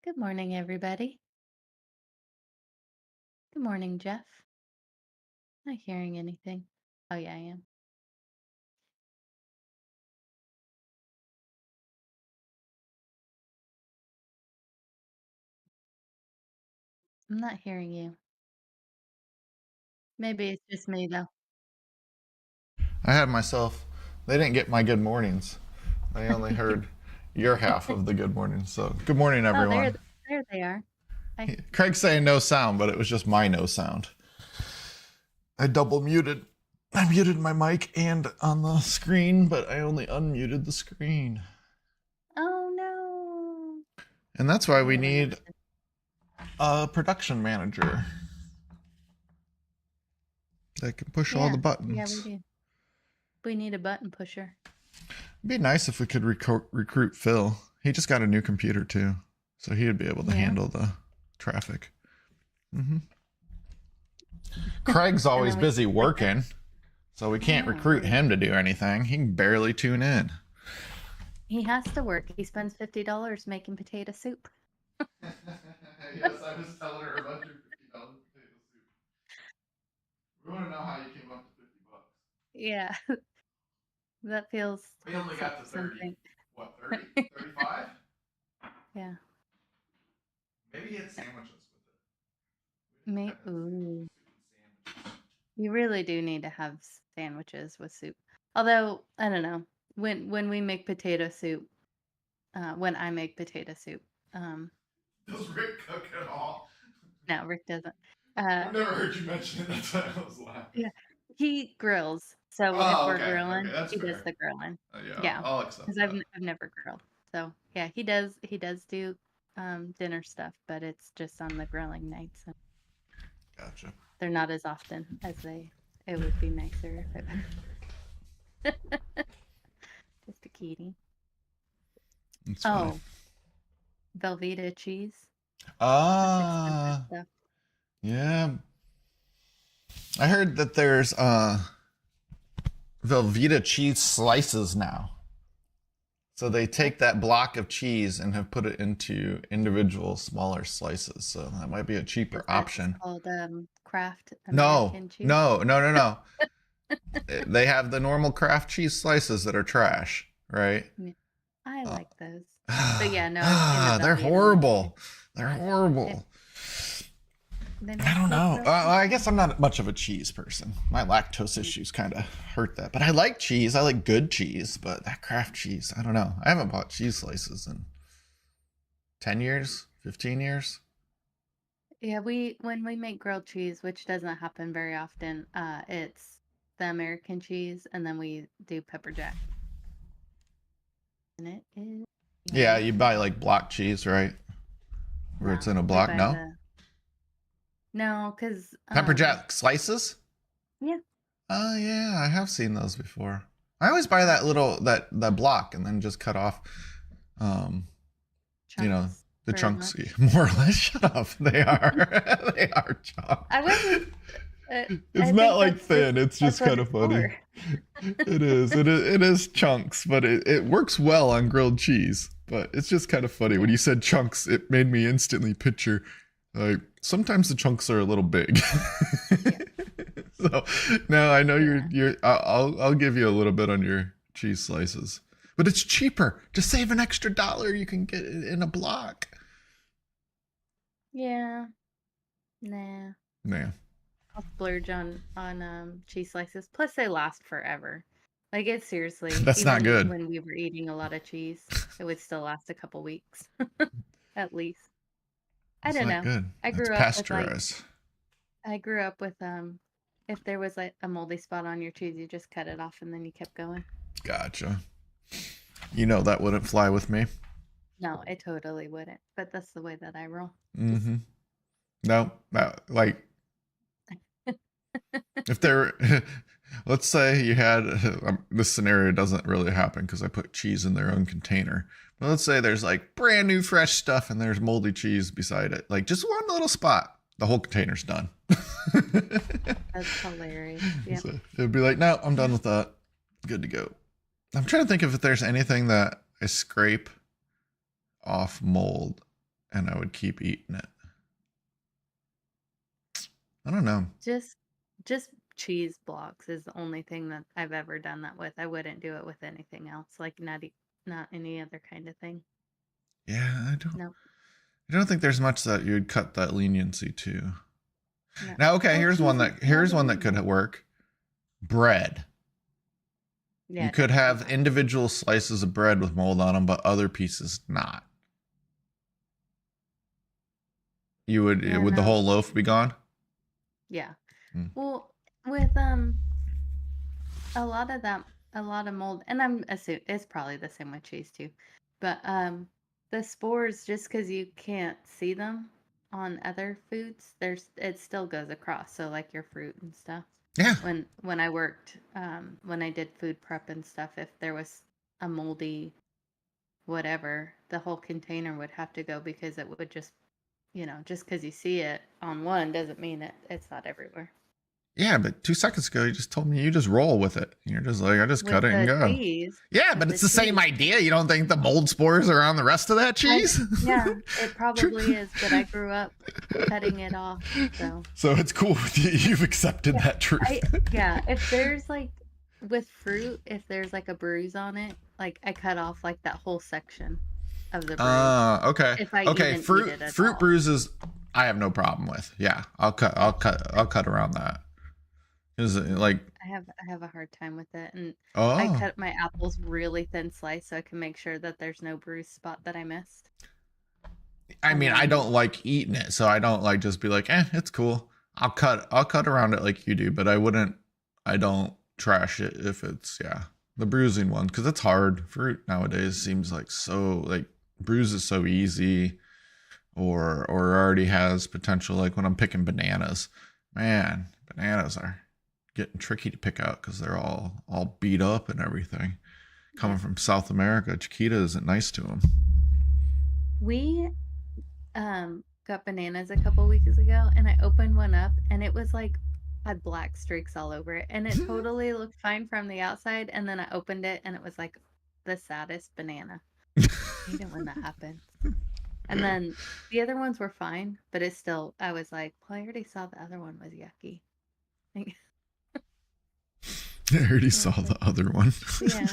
Good morning, everybody. Good morning, Jeff. Not hearing anything. Oh, yeah, I am. I'm not hearing you. Maybe it's just me though. I had myself. They didn't get my good mornings. They only heard your half of the good mornings. So, good morning, Oh, everyone. there they are. Hi. Craig's saying no sound, but it was just my no sound. I double muted. I muted my mic and on the screen, but I only unmuted the screen. Oh no. And that's why We we have an need upset. a production manager that can push all the Yeah, we buttons. do. We need a button pusher. It'd be nice if we could recruit Phil. He just got a new computer too, so he'd be able to Yeah. handle the traffic. Craig's And always then we busy like that. working, so we can't recruit No. him to do anything. He can barely tune in. He has to work. He spends $50 making potato soup. Yes, I was telling her about your $50 potato soup. We want to know how you came up to $50. Yeah, that feels We only got to 30. something. What, 30? 35? Yeah. Maybe he had sandwiches with it. We didn't Me. have the Ooh. soup and sandwiches. You really do need to have sandwiches with soup. Although, I don't know. When we make potato soup, when I make potato soup, um, Does Rick cook at all? no, Rick doesn't. Uh, I've never heard you mention it. That's why I was laughing. yeah, he grills. So if Oh, we're okay. Okay, grilling, that's he does fair. the grilling. Yeah, Yeah, I'll accept because that. I've never grilled. So yeah, he does do dinner stuff, but it's just on the grilling nights. And Gotcha. they're not as often as they. It would be nicer if it. Just a kitty. It's funny. Oh, Velveeta cheese. That's expensive Ah, stuff. yeah. I heard that there's Velveeta cheese slices now. So they What? take that block of cheese and have put it into individual smaller slices. So that might be a cheaper Is that just option. called Kraft No, American cheese? no, no, no, no. They have the normal Kraft cheese slices that are trash, right? Yeah, I Uh, like those. But yeah, no, I've seen the they're Velveeta ones too. horrible. They're They, horrible. they I make don't good know. grilled cheese. I guess I'm not much of a cheese person. My lactose Yeah. issues kind of hurt that. But I like cheese. I like good cheese. But that Kraft cheese, I don't know. I haven't bought cheese slices in 10 years, 15 years. Yeah, we when we make grilled cheese, which doesn't happen very often, it's the American cheese and then we do pepper jack. And it is Yeah, you buy yummy. like block cheese, right? Where it's No, in a we block. buy No? the no, because Pepper jack slices? yeah, Oh, yeah. I have seen those before. I always buy that little, that block and then just cut off, um, you know, chunks the for chunks. lunch. More or less. Shut up. They are. They are chunks. I wasn't. It's I not think like thin. It's that's just what kind of it's funny. for. It is. It is chunks, but it works well on grilled cheese. But it's just kind of funny when Yeah, you said chunks. It made me instantly picture like sometimes the chunks are a little big. yeah, So now I know yeah, you're. I'll give you a little bit on your cheese slices, but it's cheaper. To save an extra dollar, you can get it in a block. yeah. Nah, Man, I'll splurge on cheese slices. Plus, they last forever. Like it seriously, that's not even good. when we were eating a lot of cheese, it would still last a couple weeks at least. I That's don't not know. good. I That's grew up with like pasteurized. I grew up with if there was like a moldy spot on your cheese, you just cut it off and then you kept going. Gotcha. You know that wouldn't fly with me. No, it totally wouldn't. But that's the way that I roll. Just Mm-hmm. No, like if there, let's say you had this scenario doesn't really happen because I put cheese in their own container. But let's say there's like brand new fresh stuff and there's moldy cheese beside it, like just one little spot. The whole container's done. that's hilarious. Yep. So it'd be like, no, I'm done with that. Good to go. I'm trying to think if there's anything that I scrape off mold and I would keep eating it. I don't know. Just just cheese blocks is the only thing that I've ever done that with. I wouldn't do it with anything else, like not any other kind of thing. Yeah, I don't. Nope. I don't think there's much that you'd cut that leniency to. No. Now, okay, Well, here's cheese one is that could probably- work. Bread. Yeah, You could definitely have not. individual slices of bread with mold on them, but other pieces not. You would Yeah, would the no. whole loaf be gone? Yeah. Hmm. Well, with a lot of that, a lot of mold, and I'm assuming it's probably the same with cheese too. But the spores, just because you can't see them on other foods, it still goes across. So like your fruit and stuff. Yeah. When I worked, when I did food prep and stuff, if there was a moldy whatever, the whole container would have to go because it would just, just because you see it on one doesn't mean it's not everywhere. Yeah, but 2 seconds ago you just told me you just roll with it. You're just like, I just With cut it and the go. cheese, Yeah, with but the it's the same cheese, idea. You don't think the mold spores are on the rest of that cheese? yeah, it probably is, but I grew up cutting it off, so So it's cool with you. You've accepted yeah, that truth. yeah. If there's like with fruit, if there's like a bruise on it, like I cut off like that whole section of the bruise. Okay. If I Okay, even eat fruit it at fruit all. bruises I have no problem with. Yeah, I'll cut around that. Is it like, I have a hard time with it, and I oh, cut my apples really thin slice so I can make sure that there's no bruise spot that I missed. I And mean, I then don't like eating it, so I don't like just be like, it's cool. I'll cut around it like you do, but I don't trash it if it's, yeah, the bruising one, because it's hard. Fruit nowadays seems like bruise is so easy, or already has potential. Like when I'm picking bananas, man, bananas are getting tricky to pick out because they're all beat up and everything. Coming yeah. from South America, Chiquita isn't nice to them. We got bananas a couple weeks ago, and I opened one up and it was like had black streaks all over it, and it totally looked fine from the outside, and then I opened it and it was like the saddest banana. I hate it when that happens. And then the other ones were fine, but it's still, I was like, well, I already saw the other one was yucky. Like, I already I saw was the like, other one. yeah.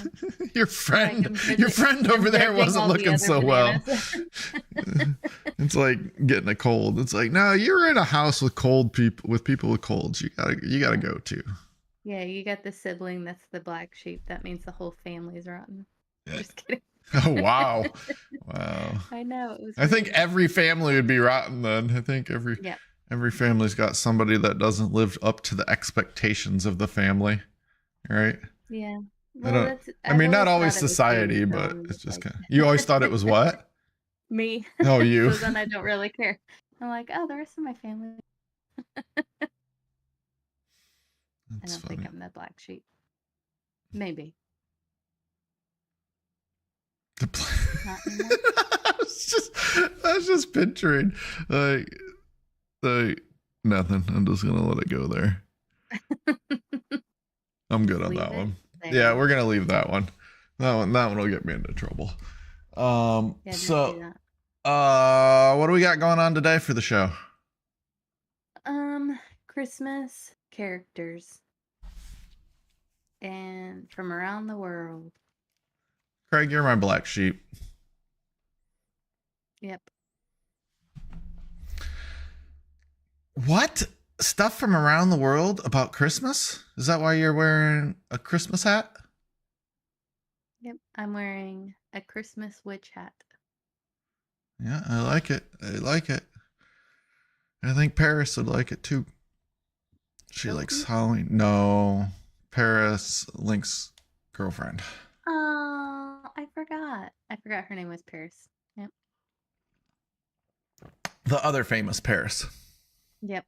Your Like friend, your friend over I'm there judging wasn't all the looking other so well. bananas. It's like getting a cold. It's like, no, you're in a house with people with colds. You gotta go to. Yeah, you got the sibling that's the black sheep. That means the whole family's rotten. Yeah. Just kidding. Oh wow, wow. I know it was. I think weird. every family would be rotten then. I think Yeah. every family's got somebody that doesn't live up to the expectations of the family, right? Yeah. I Well, don't. that's. I mean, not always thought it was me, society, so but I'm it's just just like kind of. You always thought it was what? me. Oh, you. So then I don't really care. I'm like, oh, the rest of my family. I That's don't funny. think I'm the black sheep. Maybe not anymore. I was just picturing like nothing. I'm just gonna let it go there. I'm good on Leave that it one. there. Yeah, we're gonna leave that one. That one will get me into trouble. Yeah, don't do So that. what do we got going on today for the show? Christmas characters and from around the world. Craig, you're my black sheep. Yep. What? Stuff from around the world about Christmas? Is that why you're wearing a Christmas hat? Yep. I'm wearing a Christmas witch hat. Yeah, I like it. I like it. I think Paris would like it too. She likes Sophie? Halloween. No, Paris, Link's girlfriend. Oh, I forgot. I forgot her name was Paris. Yep. The other famous Paris. Yep.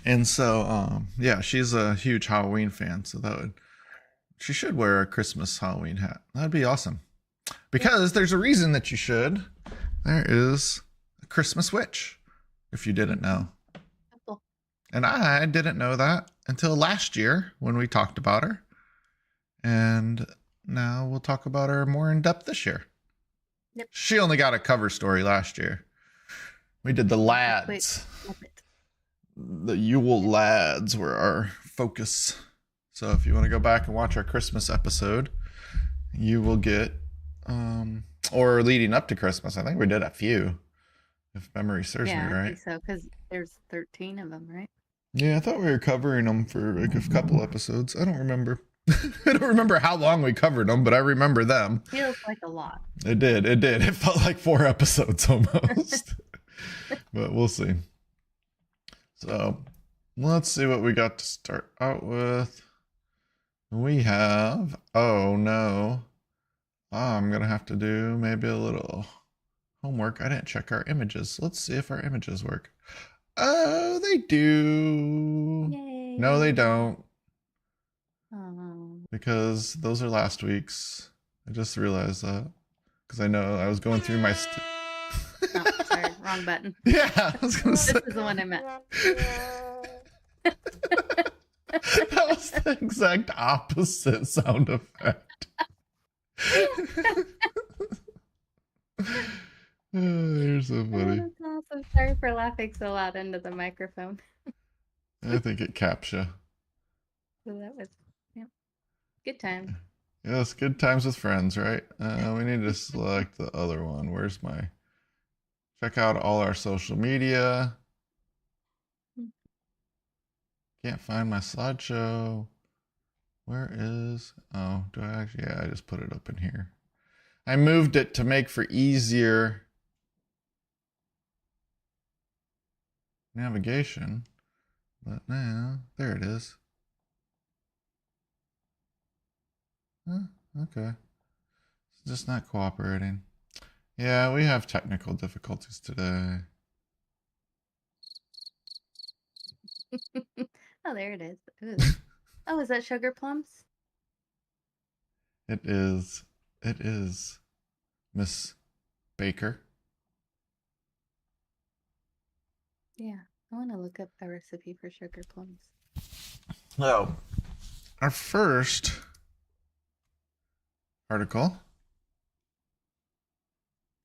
And so, yeah, she's a huge Halloween fan. So she should wear a Christmas Halloween hat. That'd be awesome. Because there's a reason that you should. There is a Christmas witch, if you didn't know. Cool. And I didn't know that until last year when we talked about her. And now we'll talk about her more in depth this year. Yep. She only got a cover story last year. We did the lads. The Yule lads were our focus. So if you want to go back and watch our Christmas episode, you will get or leading up to Christmas. I think we did a few, if memory serves me Yeah, I right. think so, because there's 13 of them, right? Yeah, I thought we were covering them for like a couple episodes. I don't remember. I don't remember how long we covered them, but I remember them. Feels like a lot. It did. It did. It felt like 4 episodes almost. But we'll see. So let's see what we got to start out with. We have, oh no. I'm going to have to do maybe a little homework. I didn't check our images. Let's see if our images work. Oh, they do. Yay. No, they don't. Oh. Because those are last week's. I just realized that. Because I know I was going through my... Oh, sorry, wrong button. Yeah, I was going to say... This is the one I meant. That was the exact opposite sound effect. You're so funny. Oh, that's awesome. Sorry for laughing so loud into the microphone. I think it captcha. So that was, yeah, good time. Yes, good times with friends, right? We need to select the other one. Where's my... Check out all our social media. Can't find my slideshow. Where is... Oh, do I actually... Yeah, I just put it up in here. I moved it to make for easier navigation. But now, there it is. Huh, okay. It's just not cooperating. Yeah, we have technical difficulties today. Oh, there it is. Ooh. Oh, is that sugar plums? It is. It is. Miss Baker. Yeah, I want to look up a recipe for sugar plums. So, our first article.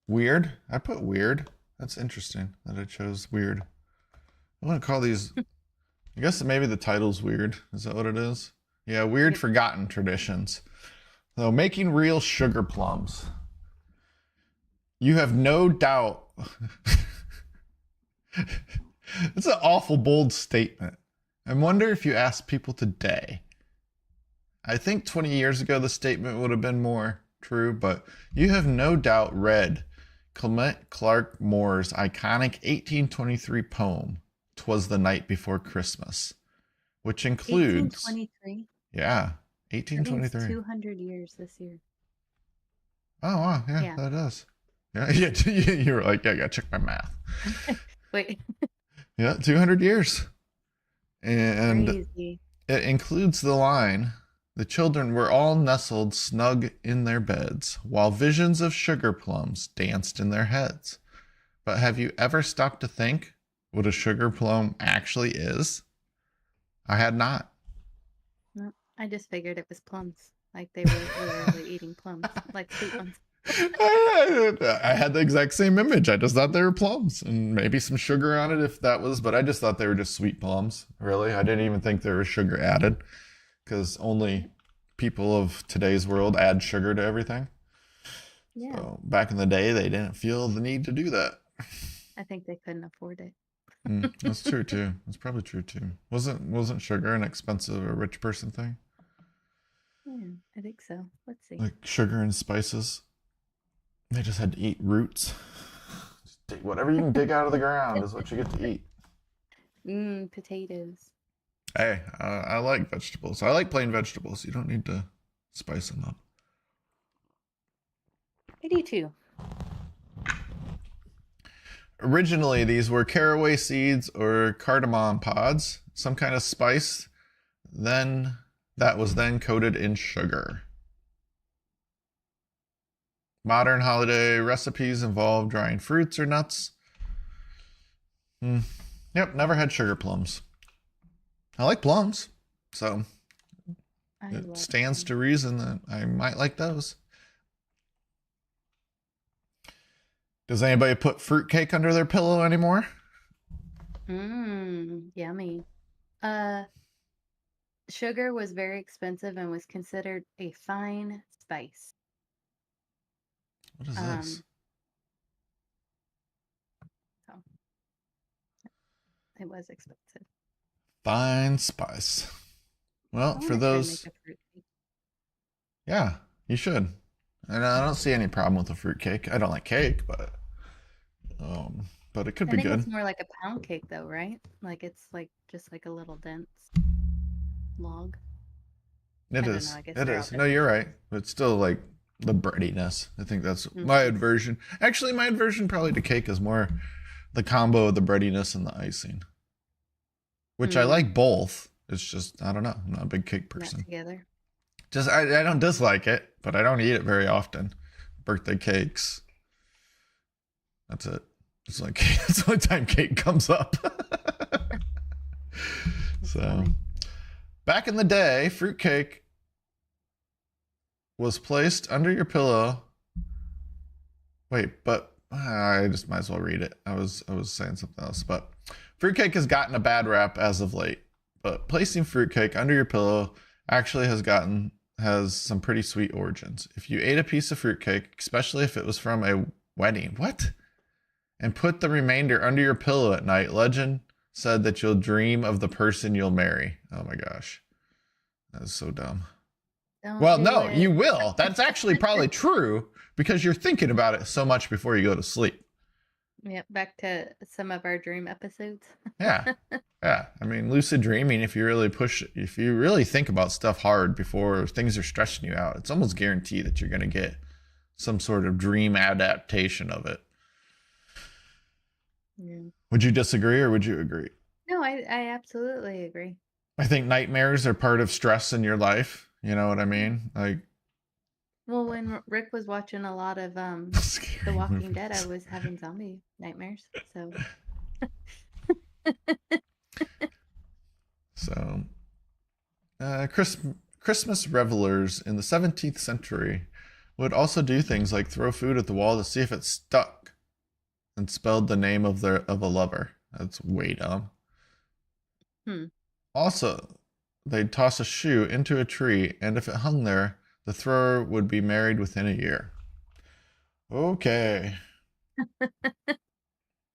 Weird. I put weird. That's interesting that I chose weird. I want to call these. I guess maybe the title's weird. Is that what it is? Yeah, weird Yep. forgotten traditions. So, making real sugar plums. You have no doubt. It's an awful bold statement. I wonder if you ask people today. I think 20 years ago the statement would have been more true, but you have no doubt read Clement Clarke Moore's iconic 1823 poem, "'Twas the Night Before Christmas," which includes... 1823? Yeah, That means 1823. 200 years this year. Oh, wow, yeah, Yeah. that does. Yeah, you were like, yeah, I gotta check my math. Wait, Yeah, 200 years. And crazy. it includes the line, "The children were all nestled snug in their beds, while visions of sugar plums danced in their heads." But have you ever stopped to think what a sugar plum actually is? I had not. No, I just figured it was plums. Like they were literally eating plums, like sweet ones. I had the exact same image. I just thought they were plums and maybe some sugar on it if that was, but I just thought they were just sweet plums. Really, I didn't even think there was sugar added, because only people of today's world add sugar to everything. Yeah, So back in the day, they didn't feel the need to do that. I think they couldn't afford it. That's true too. That's probably true too. Wasn't sugar an expensive or rich person thing? Yeah, I think so. Let's see. Like sugar and spices. They just had to eat roots. Just dig whatever you can dig out of the ground is what you get to eat. Potatoes. Hey, I like vegetables. I like plain vegetables. You don't need to spice them up. I do too. Originally, these were caraway seeds or cardamom pods, some kind of spice. Then that was then coated in sugar. Modern holiday recipes involve drying fruits or nuts. Yep, never had sugar plums. I like plums, so it stands to reason that I might like those. Does anybody put fruitcake under their pillow anymore? Yummy. Sugar was very expensive and was considered a fine spice. What is this? So it was expensive. Fine spice. Well, I for want to try to those, make a fruit cake. yeah, you should. And I don't see any problem with a fruit cake. I don't like cake, but it could I be think good. it's more like a pound cake though, right? Like it's like just like a little dense log. It I don't know. is. I guess It they're all is. No, different. you're right. But it's still like the breadiness. I think that's Mhm. my aversion. Actually, my aversion probably to cake is more the combo of the breadiness and the icing, which I like both. It's just, I don't know. I'm not a big cake Not person. together. Just, I don't dislike it, but I don't eat it very often. Birthday cakes. That's it. It's like, it's the only time cake comes up. That's So, funny. back in the day, fruitcake was placed under your pillow. Wait, but I just might as well read it. I was saying something else, but fruitcake has gotten a bad rap as of late. But placing fruitcake under your pillow actually has some pretty sweet origins. If you ate a piece of fruitcake, especially if it was from a wedding, what? And put the remainder under your pillow at night, legend said that you'll dream of the person you'll marry. Oh my gosh. That is so dumb. Don't Well, do no, it. you will. That's actually probably true because you're thinking about it so much before you go to sleep. Yep, back to some of our dream episodes. Yeah. Yeah. I mean, lucid dreaming, if you really think about stuff hard before things are stressing you out, it's almost guaranteed that you're going to get some sort of dream adaptation of it. Yeah. Would you disagree or would you agree? No, I absolutely agree. I think nightmares are part of stress in your life. You know what I mean? Like, Well, when Rick was watching a lot of The scary Walking movies. Dead, I was having zombie nightmares. So So, Christmas revelers in the 17th century would also do things like throw food at the wall to see if it stuck and spelled the name of a lover. That's way dumb. Also, they'd toss a shoe into a tree, and if it hung there, the thrower would be married within a year. Okay.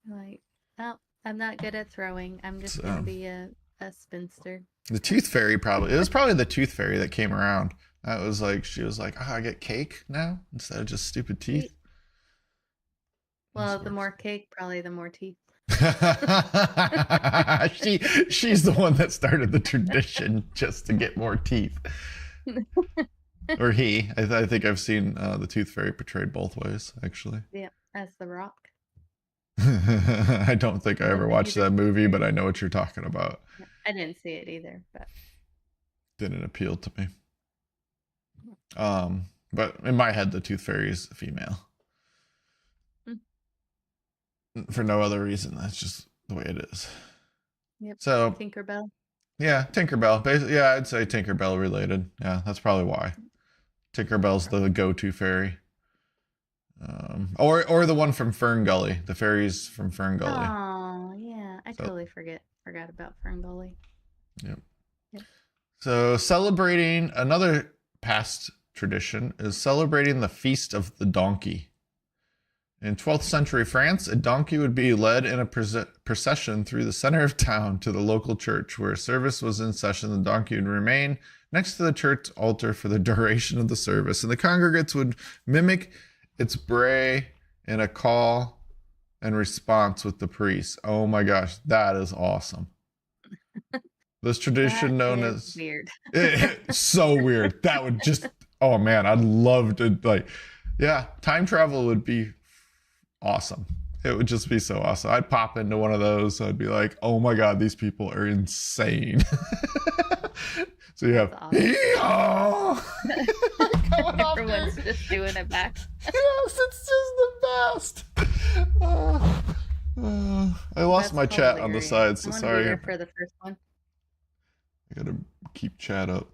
like, oh, I'm not good at throwing. I'm just gonna be a spinster. The tooth fairy it was probably the tooth fairy that came around. That was like, she was like, oh, I get cake now instead of just stupid teeth. Well, the more cake, probably the more teeth. She's the one that started the tradition just to get more teeth. Or he. I think I've seen the tooth fairy portrayed both ways, actually. Yeah, as the Rock. I don't think I ever watched that movie, but I know what you're talking about. I didn't see it either, but didn't appeal to me. But in my head, the tooth fairy is female. For no other reason. That's just the way it is. Yep. So Tinkerbell. Yeah, Tinkerbell. Basically, yeah, I'd say Tinkerbell related. Yeah, that's probably why. Tinkerbell's the go-to fairy. Or the one from Fern Gully. The fairies from Fern Gully. Oh yeah, I totally forgot about Fern Gully. Yep. So celebrating another past tradition is celebrating the Feast of the Donkey. In 12th century France, a donkey would be led in a procession through the center of town to the local church. Where a service was in session, the donkey would remain next to the church altar for the duration of the service, and the congregants would mimic its bray in a call and response with the priest. Oh my gosh, that is awesome. This tradition known as... Weird. So weird. That would just... Oh man, I'd love to, like... Yeah, time travel would be awesome. It would just be so awesome. I'd pop into one of those. I'd be like, oh my god, these people are insane. So you have awesome. Everyone's just doing it back. Yes, it's just the best. I lost my chat on the side, so sorry. Be for the first one. I gotta keep chat up.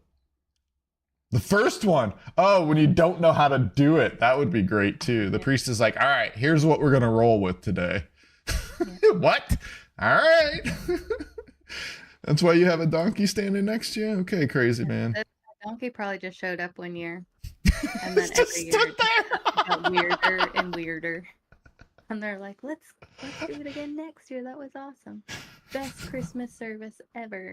The first one. Oh, when you don't know how to do it, that would be great too. The priest is like, all right, here's what we're gonna roll with today. Yeah. What? All right. That's why you have a donkey standing next to you? Okay, crazy man. The donkey probably just showed up one year. And then It's just every year stood it just got weirder there. and weirder. And they're like, let's do it again next year. That was awesome. Best Christmas service ever.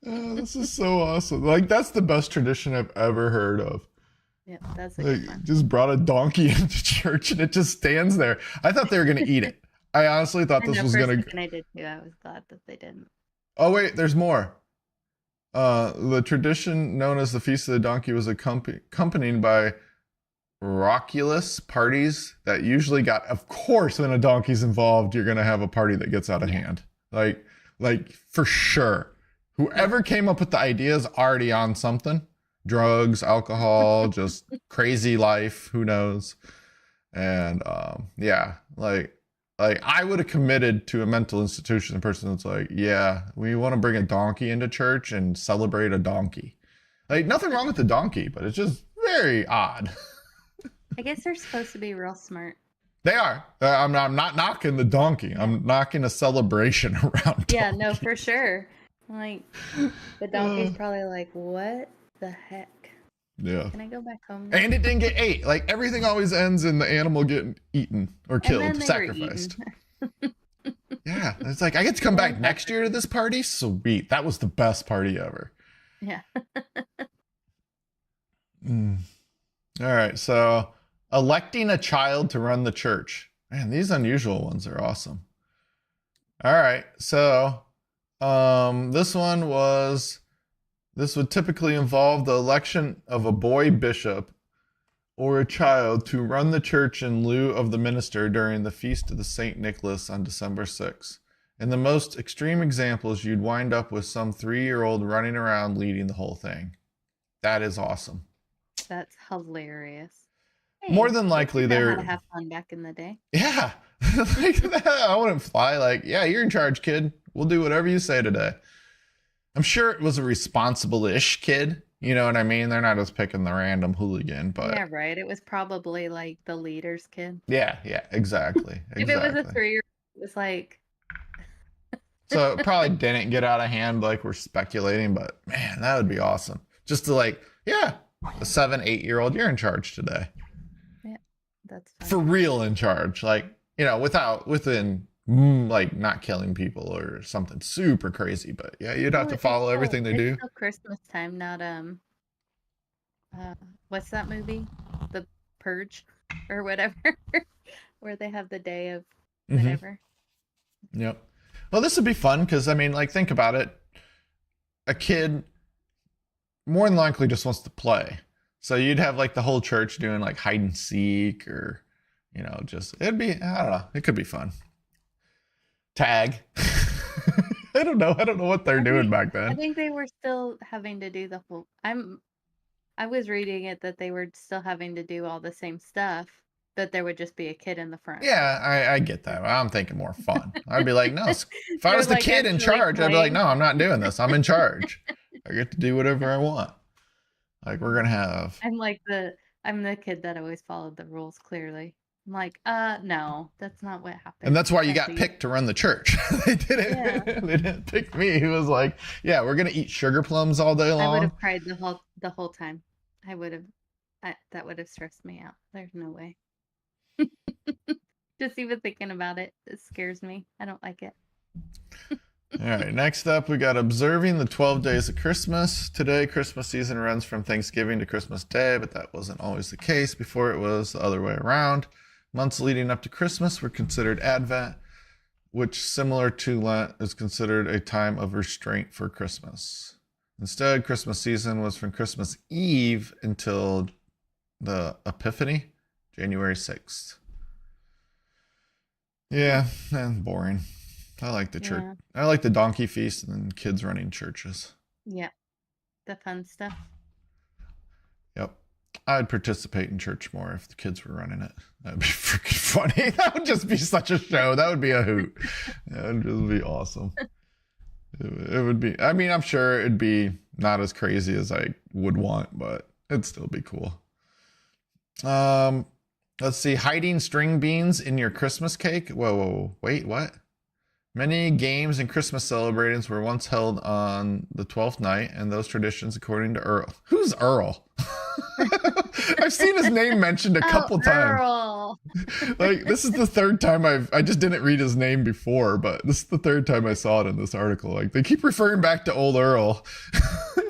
Oh, this is so awesome. Like that's the best tradition I've ever heard of. Yeah, that's a Like good one. just brought a donkey into church and it just stands there. I thought they were gonna eat it. I honestly thought I this know was for a gonna. second I did too. I was glad that they didn't. Oh wait, there's more. The tradition known as the Feast of the Donkey was accompanied by raucous parties that usually got, of course, when a donkey's involved, you're gonna have a party that gets out of hand. Like for sure. Whoever came up with the idea is already on something. Drugs, alcohol, just crazy life, who knows? And yeah, like I would have committed to a mental institution. The person that's like, yeah, we want to bring a donkey into church and celebrate a donkey. Like nothing wrong with the donkey, but it's just very odd. I guess they're supposed to be real smart. They are. I'm not knocking the donkey. I'm knocking a celebration around. Yeah, donkey. no, for sure. Like the donkey's probably like, what the heck? Yeah. Can I go back home now? And it didn't get ate. Like everything always ends in the animal getting eaten or And killed, then they were sacrificed. eaten. Yeah. It's like I get to come back next year to this party. Sweet. That was the best party ever. Yeah. Mm. All right. So electing a child to run the church. Man, these unusual ones are awesome. All right. So this would typically involve the election of a boy bishop or a child to run the church in lieu of the minister during the feast of the St. Nicholas on December 6th. In the most extreme examples, you'd wind up with some 3-year-old running around leading the whole thing. That is awesome. That's hilarious. More than likely, they they're how to have fun back in the day. yeah. Like that, I wouldn't fly. Like, yeah, you're in charge, kid. We'll do whatever you say today. I'm sure it was a responsible-ish kid. You know what I mean? They're not just picking the random hooligan, but Yeah, right. It was probably like the leader's kid. yeah, exactly. If it was a 3-year-old, it was like So it probably didn't get out of hand like we're speculating, but man, that would be awesome. Just to like, yeah, a 7, 8-year-old, you're in charge today. yeah, that's fine. For real in charge. Like, you know, within like not killing people or something super crazy, but yeah, you'd have to follow everything they do. It's still Christmas time, not what's that movie? The Purge or whatever, where they have the day of whatever. Yep. Well, this would be fun because I mean, like, think about it. A kid more than likely just wants to play, so you'd have like the whole church doing like hide and seek, or you know, just I don't know. It could be fun. Tag. I don't know what they're doing back then. I think they were still having to do the whole. I was reading it that they were still having to do all the same stuff. That there would just be a kid in the front. Yeah, I get that. I'm thinking more fun. I'd be like, no, if I was the like kid in actually charge, I'd be like, playing. no, I'm not doing this. I'm in charge. I get to do whatever I want. Like we're gonna have. I'm the kid that always followed the rules clearly. I'm like, no, that's not what happened. And that's why you got picked to run the church. They didn't. Yeah. They didn't pick me. He was like, yeah, we're gonna eat sugar plums all day long. I would have cried the whole time. That would have stressed me out. There's no way. Just even thinking about it scares me. I don't like it. All right, next up, we got observing the 12 days of Christmas. Today, Christmas season runs from Thanksgiving to Christmas Day, but that wasn't always the case. Before, it was the other way around. Months leading up to Christmas were considered Advent, which, similar to Lent, is considered a time of restraint for Christmas. Instead, Christmas season was from Christmas Eve until the Epiphany, January 6th. Yeah, and boring. I like the church. Yeah. I like the donkey feast and then kids running churches. Yeah. The fun stuff. Yep. I'd participate in church more if the kids were running it. That'd be freaking funny. That would just be such a show. That would be a hoot. That would just be awesome. It would be, I mean, I'm sure it'd be not as crazy as I would want, but it'd still be cool. Let's see. Hiding string beans in your Christmas cake. Whoa. Wait, what? Many games and Christmas celebrations were once held on the 12th night, and those traditions, according to Earl. Who's Earl? I've seen his name mentioned a Oh, couple times. Earl. Like, this is the third time I just didn't read his name before, but this is the third time I saw it in this article. Like, they keep referring back to old Earl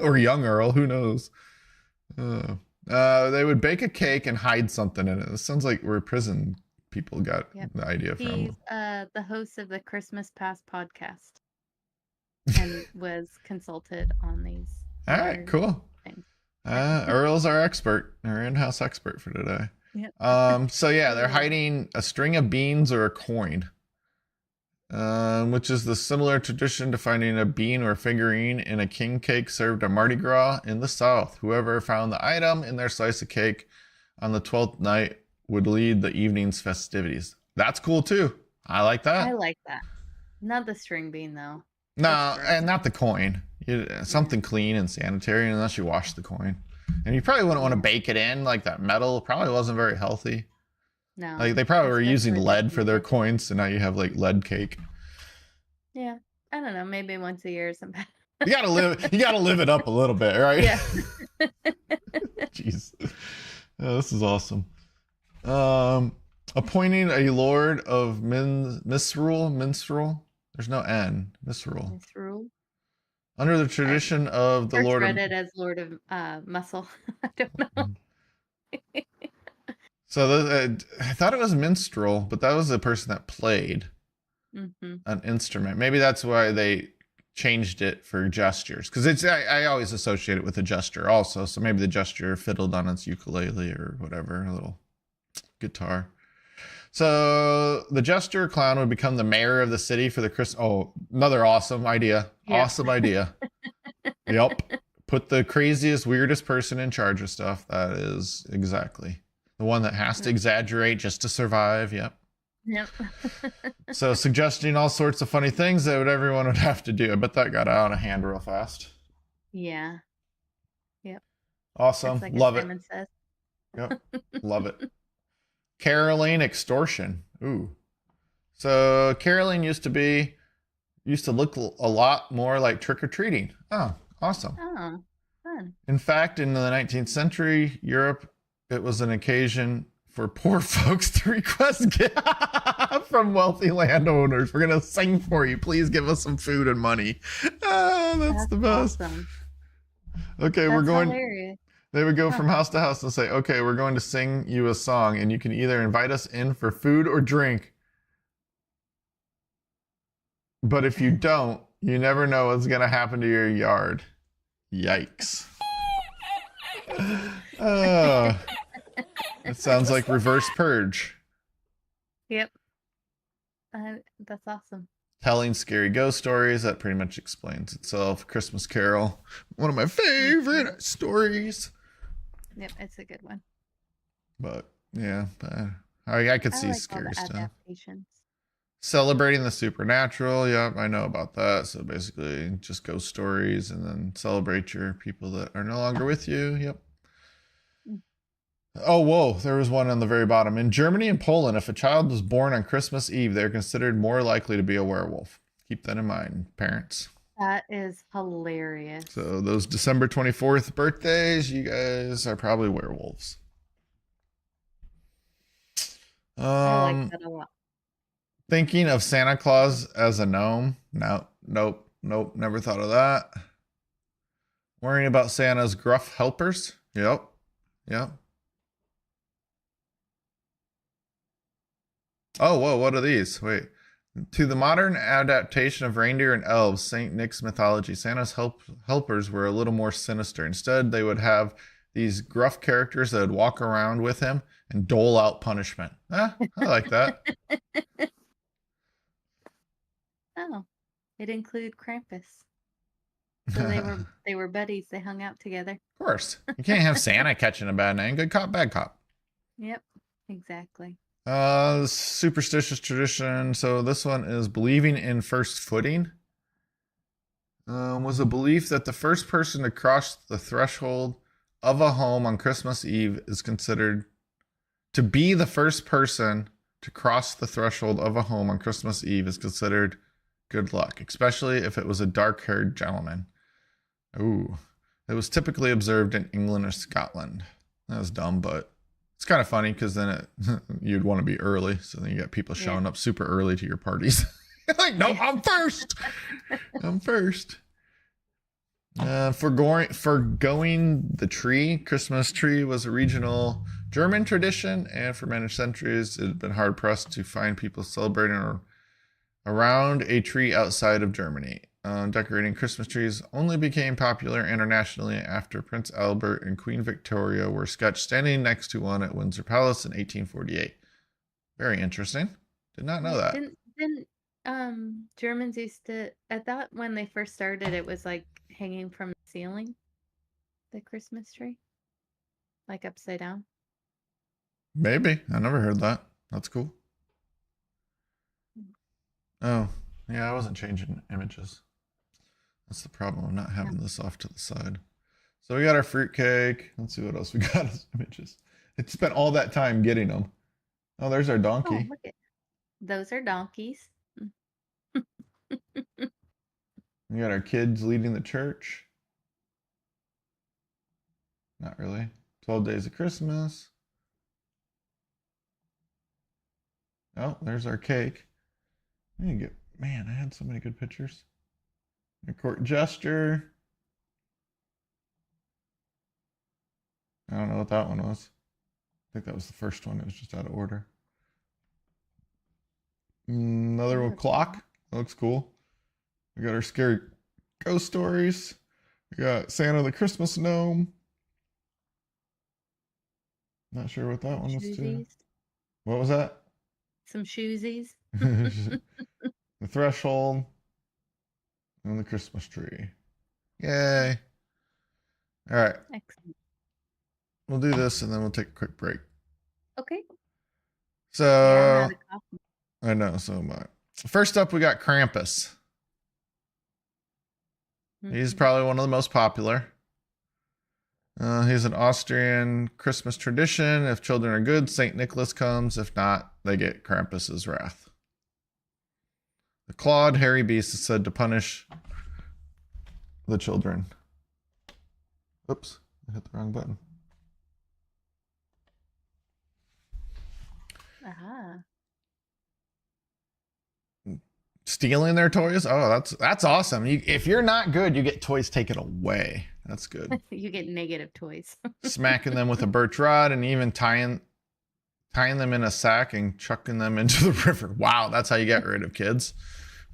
or young Earl, who knows. They would bake a cake and hide something in it. This sounds like where prison people got Yep. the idea He's from. the host of the Christmas Past podcast and was consulted on these. All right, cool. things. Earl's our expert, our in-house expert for today. Yep. So yeah, they're hiding a string of beans or a coin, which is the similar tradition to finding a bean or figurine in a king cake served at Mardi Gras in the South. Whoever found the item in their slice of cake on the 12th night would lead the evening's festivities. That's cool too. I like that. I like that. Not the string bean though. No, and not the coin. Something clean and sanitary, unless you wash the coin. And you probably wouldn't want to bake it in, like that metal probably wasn't very healthy. No. Like they probably were using especially lead the for their bean. coins, so now you have like lead cake. Yeah. I don't know. Maybe once a year or something. You gotta live it up a little bit, right? Yeah. Jeez. This is awesome. Appointing a lord of minstrel. There's no N. Misrule. Misrule. Under the tradition of the First Lord read of... it as Lord of Muscle. I don't know. So I thought it was minstrel, but that was the person that played Mm-hmm. an instrument. Maybe that's why they changed it for gestures, because I always associate it with a gesture also. So maybe the gesture fiddled on its ukulele or whatever, a little guitar. So the jester clown would become the mayor of the city for the Christmas. Oh, another awesome idea. Yeah. Awesome idea. Yep. Put the craziest, weirdest person in charge of stuff. That is exactly the one that has to exaggerate just to survive. Yep. Yep. So suggesting all sorts of funny things that everyone would have to do. I bet that got out of hand real fast. Yeah. Awesome. Like Love it. Simon says. Yep. Love it. Caroling extortion. Ooh. So caroling used to look a lot more like trick-or-treating. Oh, awesome. Oh, fun. In fact, in the 19th century, Europe, it was an occasion for poor folks to request gifts from wealthy landowners. We're going to sing for you. Please give us some food and money. Oh, that's the best. Awesome. Okay, That's we're going... hilarious. They would go from house to house and say, okay, we're going to sing you a song, and you can either invite us in for food or drink. But if you don't, you never know what's going to happen to your yard. Yikes. It sounds like reverse purge. Yep. That's awesome. Telling scary ghost stories, that pretty much explains itself. Christmas Carol, one of my favorite stories. Yep, it's a good one. But yeah, I could see like scary all the stuff. adaptations. Celebrating the supernatural. Yep, I know about that. So basically, just ghost stories and then celebrate your people that are no longer with you. Yep. Oh, whoa. There was one on the very bottom. In Germany and Poland, if a child was born on Christmas Eve, they're considered more likely to be a werewolf. Keep that in mind, parents. That is hilarious. So those December 24th birthdays, you guys are probably werewolves. I like that a lot. Thinking of Santa Claus as a gnome? No, nope, never thought of that. Worrying about Santa's gruff helpers? Yep. Oh, whoa, what are these? Wait. To the modern adaptation of reindeer and elves, St. Nick's mythology, Santa's helpers were a little more sinister. Instead, they would have these gruff characters that would walk around with him and dole out punishment. I like that. Oh, it included Krampus. So they were buddies. They hung out together. Of course. You can't have Santa catching a bad name. Good cop, bad cop. Yep, exactly. Superstitious tradition. So this one is believing in first footing. Was a belief that the first person to cross the threshold of a home on Christmas Eve is considered to be the first person to cross the threshold of a home on Christmas Eve is considered good luck, especially if it was a dark-haired gentleman. Ooh. It was typically observed in England or Scotland. That was dumb, but it's kind of funny because then you'd want to be early. So then you got people showing up super early to your parties. Like, no, I'm first. I'm first. Forgoing the tree, Christmas tree was a regional German tradition, and for many centuries it had been hard pressed to find people celebrating around a tree outside of Germany. Decorating Christmas trees only became popular internationally after Prince Albert and Queen Victoria were sketched standing next to one at Windsor Palace in 1848. Very interesting. Did not know that. Didn't Germans used to, I thought when they first started it was like hanging from the ceiling, the Christmas tree, like upside down. Maybe. I never heard that. That's cool. Oh, yeah, I wasn't changing images. That's the problem. I'm not having this off to the side. So we got our fruitcake. Let's see what else we got as images. It spent all that time getting them. Oh, there's our donkey. Oh, look at those are donkeys. We got our kids leading the church. Not really. 12 Days of Christmas. Oh, there's our cake. Man, I had so many good pictures. A court gesture. I don't know what that one was. I think that was the first one. It was just out of order. Another one, clock. That looks cool. We got our scary ghost stories. We got Santa the Christmas gnome. Not sure what that one was too. What was that? Some shoesies. The threshold and the Christmas tree. Yay. All right. Excellent. We'll do this and then we'll take a quick break. Okay. So, Yeah, I'm out of coffee. I know, so am I. First up, we got Krampus. He's probably one of the most popular. He's an Austrian Christmas tradition. If children are good, St. Nicholas comes. If not, they get Krampus's wrath. The clawed, hairy beast is said to punish the children. Oops, I hit the wrong button. Aha. Stealing their toys? Oh, that's awesome. If you're not good, you get toys taken away. That's good. You get negative toys. Smacking them with a birch rod and even tying them in a sack and chucking them into the river. Wow, that's how you get rid of kids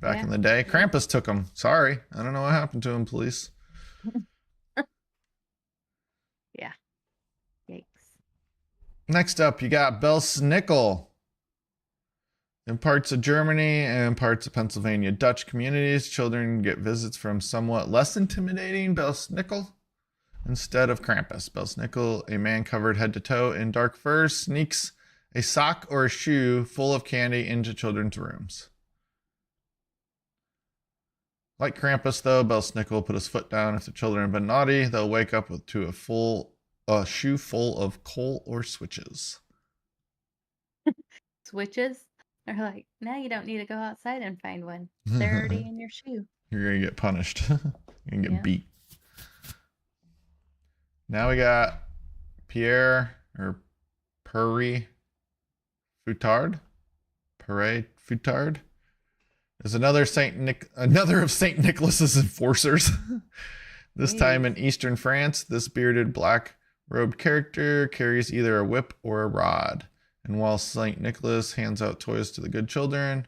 back in the day. Krampus took them. Sorry. I don't know what happened to him, police. Yeah. Yikes. Next up, you got Belsnickel. In parts of Germany and parts of Pennsylvania Dutch communities, children get visits from somewhat less intimidating Belsnickel instead of Krampus. Belsnickel, a man covered head to toe in dark fur, sneaks a sock or a shoe full of candy into children's rooms. Like Krampus, though, Belsnickel will put his foot down. If the children have been naughty, they'll wake up to a shoe full of coal or switches. Switches? They're like, now you don't need to go outside and find one. They're already in your shoe. You're going to get punished. You're going to get beat. Now we got Pierre or Pere Fouettard. Pere Fouettard is another of Saint Nicholas's enforcers. This time in eastern France, this bearded black-robed character carries either a whip or a rod. And while St. Nicholas hands out toys to the good children,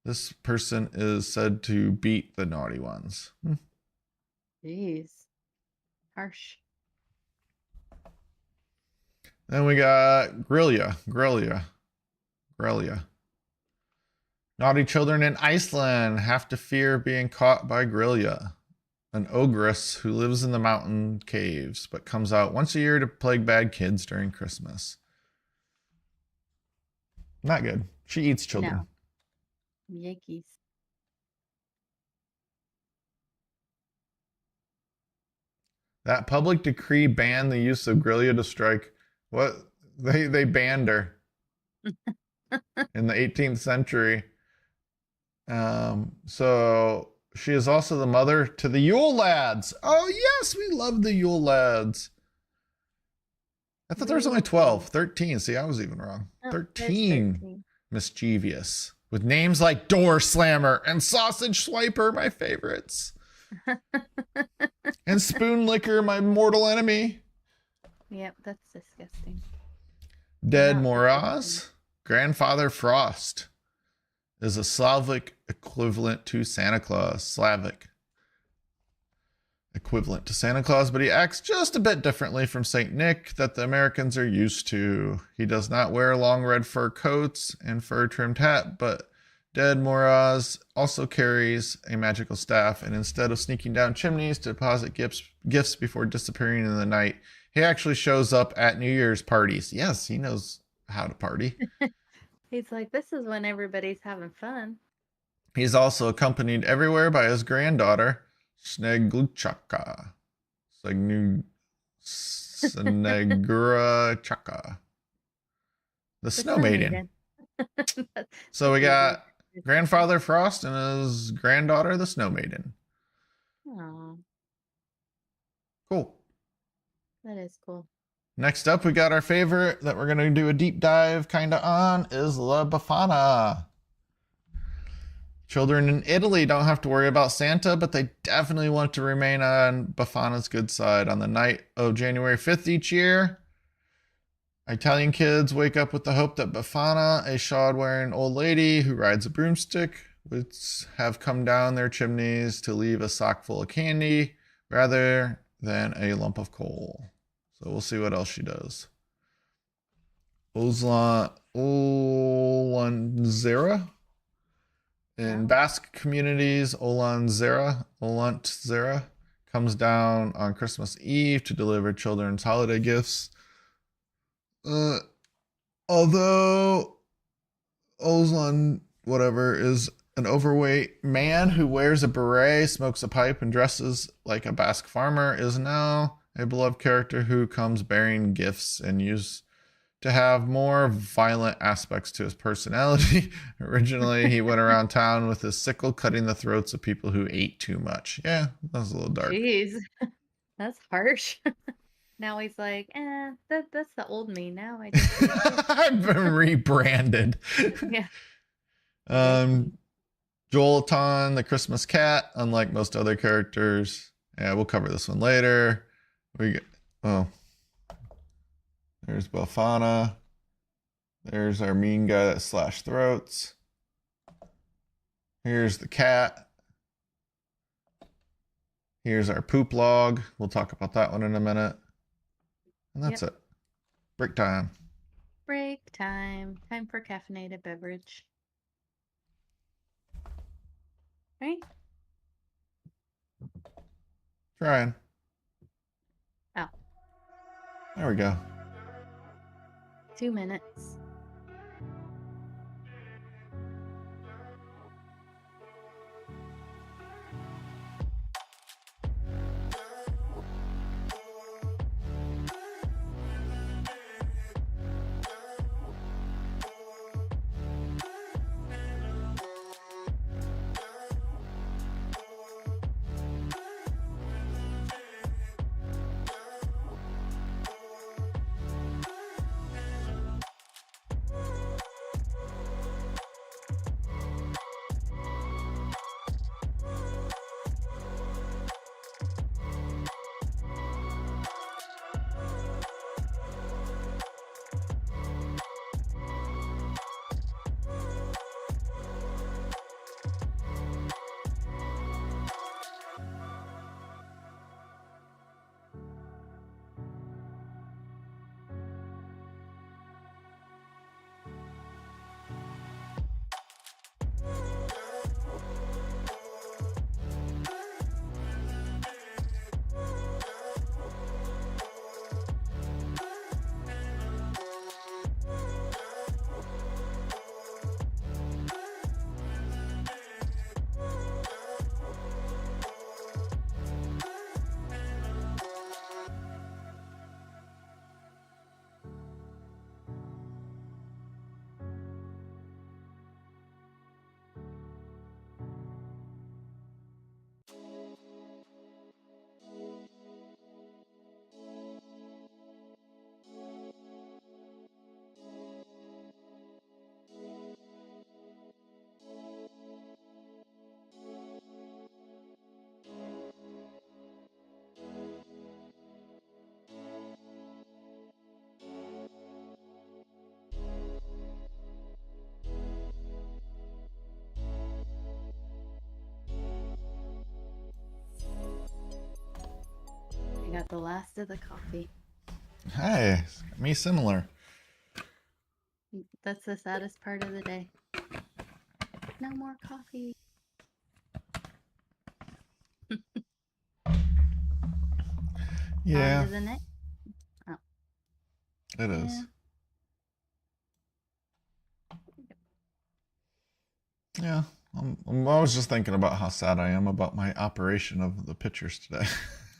this person is said to beat the naughty ones. Jeez. Harsh. Then we got Grilla. Naughty children in Iceland have to fear being caught by Grilla, an ogress who lives in the mountain caves, but comes out once a year to plague bad kids during Christmas. Not good. She eats children. No. Yikes. That public decree banned the use of Grilla to strike. What? They banned her in the 18th century. So she is also the mother to the Yule Lads. Oh yes, we love the Yule Lads. I thought there was only Really? 12. 13. See, I was even wrong. Oh, there's 13 13. mischievous. With names like Door Slammer and Sausage Swiper, my favorites. And Spoon Licker, my mortal enemy. Yep, that's disgusting. Dead Not Moraz. Grandfather Frost is a Slavic equivalent to Santa Claus. Slavic equivalent to Santa Claus, but he acts just a bit differently from Saint Nick that the Americans are used to. He does not wear long red fur coats and fur trimmed hat, but Dead Moraz also carries a magical staff, and instead of sneaking down chimneys to deposit gifts before disappearing in the night, he actually shows up at New Year's parties. Yes, he knows how to party. He's like, this is when everybody's having fun. He's also accompanied everywhere by his granddaughter, Snegluchaka. Snegrachaka. The Snow Maiden. So we got Grandfather Frost and his granddaughter, the Snow Maiden. Oh, Cool. that is cool. Next up, we got our favorite that we're going to do a deep dive kind of on is La Befana. Children in Italy don't have to worry about Santa, but they definitely want to remain on Befana's good side. On the night of January 5th each year, Italian kids wake up with the hope that Befana, a shawd-wearing old lady who rides a broomstick, would have come down their chimneys to leave a sock full of candy rather than a lump of coal. So we'll see what else she does. Olanzera. In Basque communities, Olanzera comes down on Christmas Eve to deliver children's holiday gifts. Although Ozlan, whatever, is an overweight man who wears a beret, smokes a pipe, and dresses like a Basque farmer, is now a beloved character who comes bearing gifts and used to have more violent aspects to his personality. Originally, he went around town with his sickle, cutting the throats of people who ate too much. Yeah, that was a little dark. Jeez, that's harsh. Now he's like, that's the old me. Now I just I've been rebranded. yeah. Jolaton, the Christmas cat, unlike most other characters. Yeah, we'll cover this one later. There's Befana. There's our mean guy that slashed throats. Here's the cat. Here's our poop log. We'll talk about that one in a minute. And that's it. Break time. Break time. Time for caffeinated beverage. Right? Trying. Oh. There we go. 2 minutes. got the last of the coffee. Hey, me similar. That's the saddest part of the day. No more coffee. On Yeah, to the next. Oh, it yeah. is. Yeah, I was just thinking about how sad I am about my operation of the pictures today.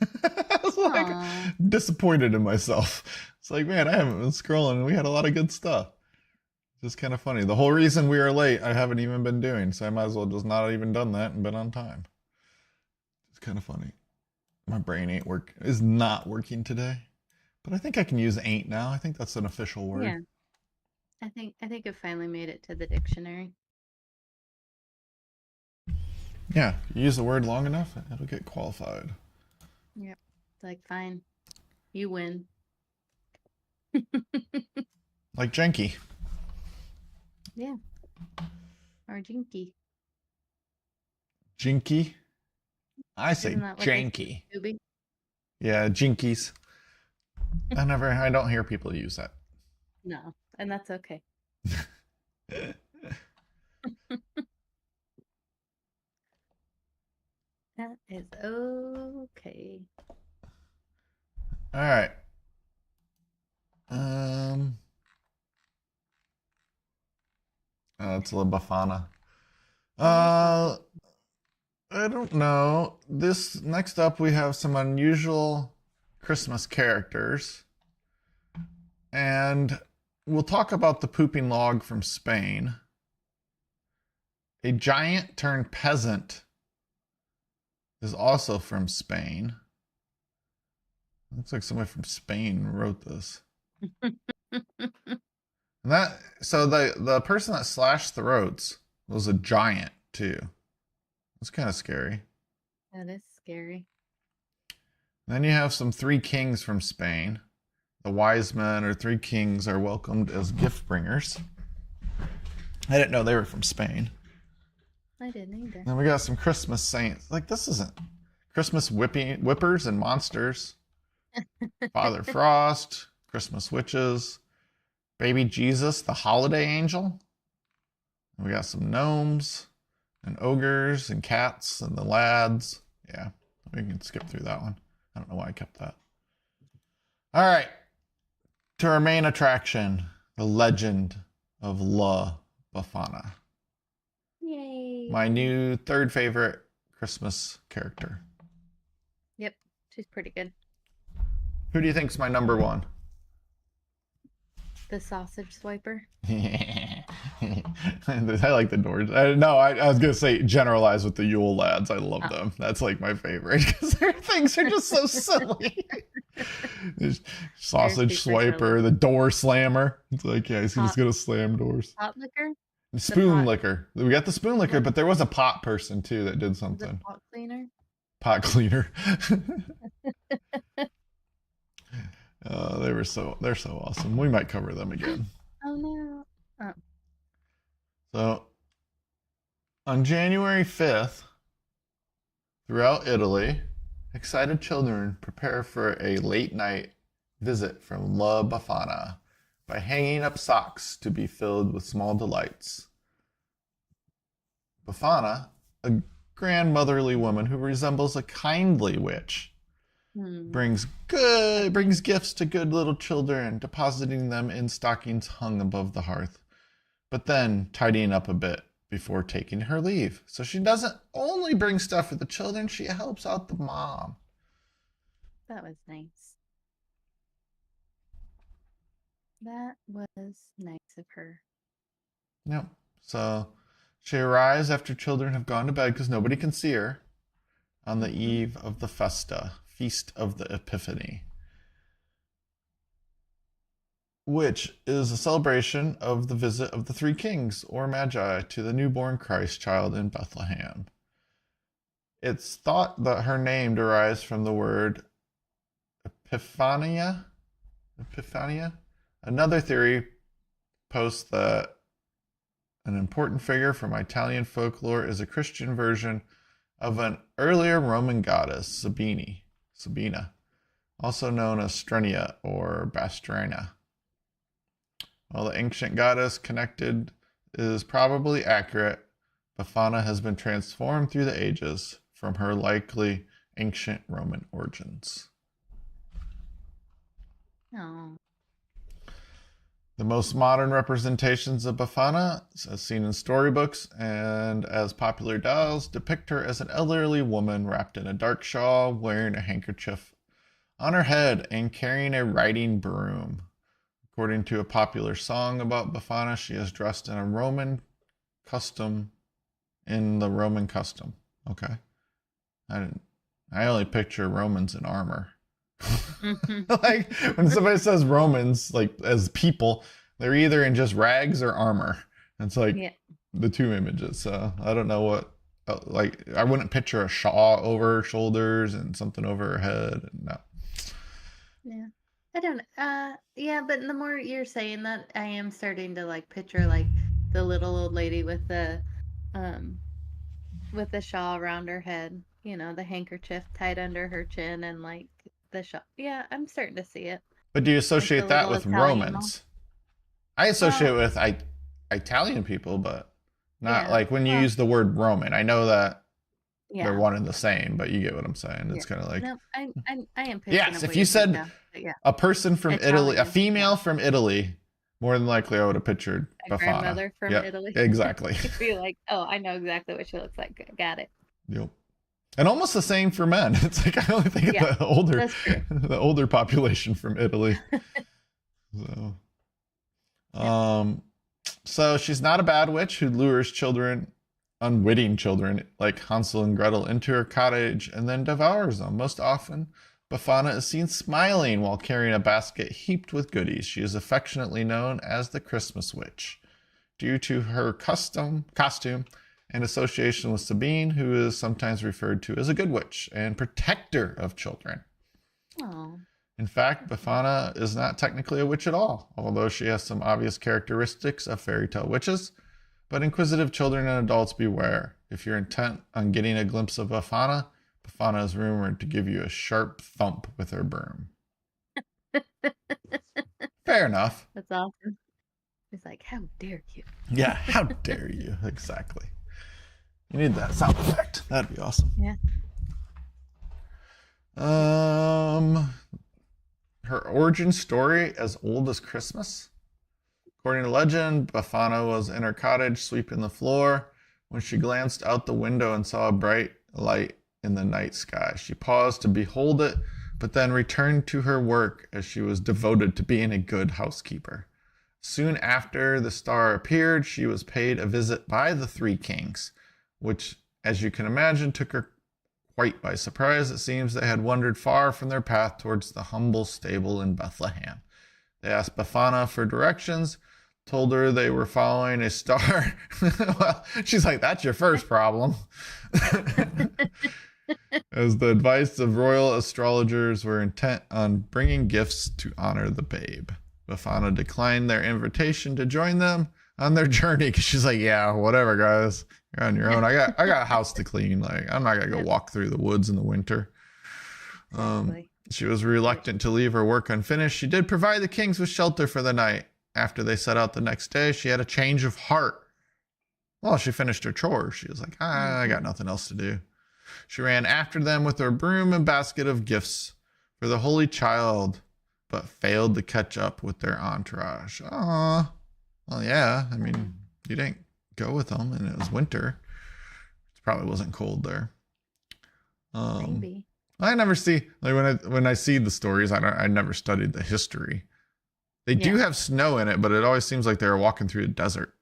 I was like Aw. disappointed in myself. It's like, man, I haven't been scrolling and we had a lot of good stuff. Just kind of funny. The whole reason we are late, I haven't even been doing, so I might as well just not even done that and been on time. It's kind of funny. My brain is not working today, but I think I can use ain't now. I think that's an official word. Yeah. I think it finally made it to the dictionary. Yeah, you use the word long enough, it'll get qualified. Yep. It's like, fine. You win. Like janky. Yeah. Or jinky. Jinky. I say Isn't that what they say janky. in Scooby? Yeah, jinkies. I don't hear people use that. No. And that's okay. That is okay. All right. Um, it's La Befana. Uh, I don't know. This next up, we have some unusual Christmas characters, and we'll talk about the pooping log from Spain. A giant turned peasant is also from Spain. Looks like somebody from Spain wrote this. And the person that slashed throats was a giant too. It's kind of scary. That is scary. Then you have some three kings from Spain. The wise men or three kings are welcomed as gift bringers. I didn't know they were from Spain. I didn't either. Then we got some Christmas saints. Like, this isn't Christmas whippers and monsters. Father Frost, Christmas witches, baby Jesus, the holiday angel. And we got some gnomes and ogres and cats and the lads. Yeah, we can skip through that one. I don't know why I kept that. All right, to our main attraction, the legend of La Befana. Yay. My new third favorite Christmas character. Yep. She's pretty good. Who do you think's my number one? The sausage swiper. I like the doors. I was gonna say generalize with the Yule lads. I love them. That's like my favorite because their things are just so silly. There's sausage swiper, the door slammer. It's like, yeah, he's just gonna slam doors. Pot licker. Spoon licker. We got the spoon licker, but there was a pot person too that did something. Pot cleaner. Pot cleaner. They're so awesome. We might cover them again. Oh no. Oh. So on January 5th, throughout Italy, excited children prepare for a late night visit from La Befana by hanging up socks to be filled with small delights. Befana, a grandmotherly woman who resembles a kindly witch, brings gifts to good little children, depositing them in stockings hung above the hearth, but then tidying up a bit before taking her leave. So she doesn't only bring stuff for the children, she helps out the mom. That was nice. That was nice of her. Yep. So she arrives after children have gone to bed because nobody can see her on the eve of the festa, Feast of the Epiphany, which is a celebration of the visit of the three kings or magi to the newborn Christ child in Bethlehem. It's thought that her name derives from the word Epiphania. Another theory posts that an important figure from Italian folklore is a Christian version of an earlier Roman goddess, Sabina, also known as Strenia or Bastrana. While the ancient goddess connected is probably accurate, Befana has been transformed through the ages from her likely ancient Roman origins. Oh. The most modern representations of Befana, as seen in storybooks and as popular dolls, depict her as an elderly woman wrapped in a dark shawl, wearing a handkerchief on her head and carrying a riding broom. According to a popular song about Befana, she is dressed in a Roman custom. In the Roman custom, okay. I only picture Romans in armor. Like when somebody says Romans, like as people, they're either in just rags or armor. It's like Yeah. the two images. So I don't know what. Like I wouldn't picture a shawl over her shoulders and something over her head. No. Yeah. I don't yeah, but the more you're saying that, I am starting to like picture like the little old lady um with the shawl around her head, the handkerchief tied under her chin and like the shawl. Yeah, I'm starting to see it. But do you Like the associate that little with Italian mom. Romans? I associate Well, it with Italian people, but not yeah. like when you Well, use the word Roman. I know that they're yeah. one and the same, but you get what I'm saying. Yeah. It's kind of like, No, I am picking yes, up if what you you're putting said down. But yeah, a person from Italy, a Italian. Yeah. female from Italy, more than likely I would have pictured A Befana. grandmother from Yep, Italy. exactly. You'd be like, oh, I know exactly what she looks like. Got it. Yep. And almost the same for men. It's like I only think Yeah, of that's true. the older population from Italy. So, Yeah. so she's not a bad witch who lures children, unwitting children like Hansel and Gretel, into her cottage and then devours them. Most often, Befana is seen smiling while carrying a basket heaped with goodies. She is affectionately known as the Christmas Witch due to her costume and association with Sabine, who is sometimes referred to as a good witch and protector of children. Oh. In fact, Befana is not technically a witch at all, although she has some obvious characteristics of fairy tale witches. But inquisitive children and adults beware. If you're intent on getting a glimpse of Befana, Befana is rumored to give you a sharp thump with her broom. Fair enough. That's awesome. It's like, how dare you? Yeah, how dare you? Exactly. You need that sound effect. That'd be awesome. Yeah. Her origin story as old as Christmas. According to legend, Befana was in her cottage sweeping the floor when she glanced out the window and saw a bright light in the night sky. She paused to behold it, but then returned to her work as she was devoted to being a good housekeeper. Soon after the star appeared, she was paid a visit by the three kings, which, as you can imagine, took her quite by surprise. It seems they had wandered far from their path towards the humble stable in Bethlehem. They asked Befana for directions, told her they were following a star. Well, she's like, that's your first problem. As the advice of royal astrologers were intent on bringing gifts to honor the babe. Befana declined their invitation to join them on their journey because she's like, yeah, whatever, guys. You're on your own. I got a house to clean. Like, I'm not gonna go walk through the woods in the winter. Exactly. She was reluctant to leave her work unfinished. She did provide the kings with shelter for the night. After they set out the next day, she had a change of heart. Well, she finished her chores. She was like, I got nothing else to do. She ran after them with her broom and basket of gifts for the Holy Child, but failed to catch up with their entourage. Aw. Well, yeah. I mean, you didn't go with them, and it was winter. It probably wasn't cold there. Maybe. I never see, like when I see the stories, I never studied the history. They do have snow in it, but it always seems like they were walking through a desert.